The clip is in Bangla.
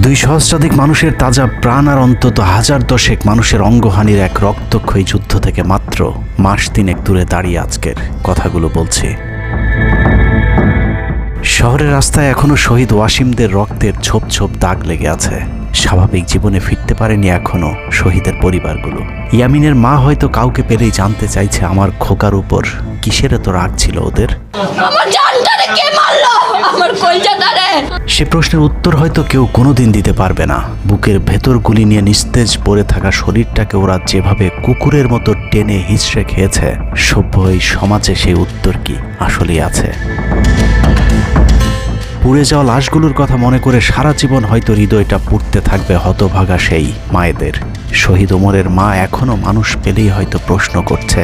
2 সহস্রাধিক মানুষের তাজা প্রাণ আর অন্তত 1010 মানুষের অঙ্গহানির এক রক্তক্ষয়ী যুদ্ধ থেকে মাত্র মাস 3 দূরে দাঁড়িয়ে আজকের কথাগুলো বলছি। শহরের রাস্তায় এখনো শহীদ ওয়াসিমদের রক্তের ছোপ ছোপ দাগ লেগে আছে। স্বাভাবিক জীবনে ফিরতে পারেনি এখনো শহীদের পরিবারগুলো। ইয়ামিনের মা হয়তো কাউকে পেলেই জানতে চাইছে আমার খোকার উপর কিসের এত রাগ ছিল ওদের। আমার জানটারে কে মারলো, আমার কলজাটারে। সে প্রশ্নের উত্তর হয়তো কেউ কোনোদিন দিতে পারবে না। বুকের ভেতর গুলি নিয়ে নিস্তেজ পড়ে থাকা শরীরটাকে ওরা যেভাবে কুকুরের মতো টেনে হিঁচড়ে খেয়েছে, সভ্য এই সমাজে সেই উত্তর কি আসলেই আছে? পুড়ে যাওয়া লাশগুলোর কথা মনে করে সারা জীবন হয়তো হৃদয়টা পুড়তে থাকবে হতভাগা সেই মায়েদের। শহীদ ওমরের মা এখনো মানুষ পেলেই হয়তো প্রশ্ন করছে,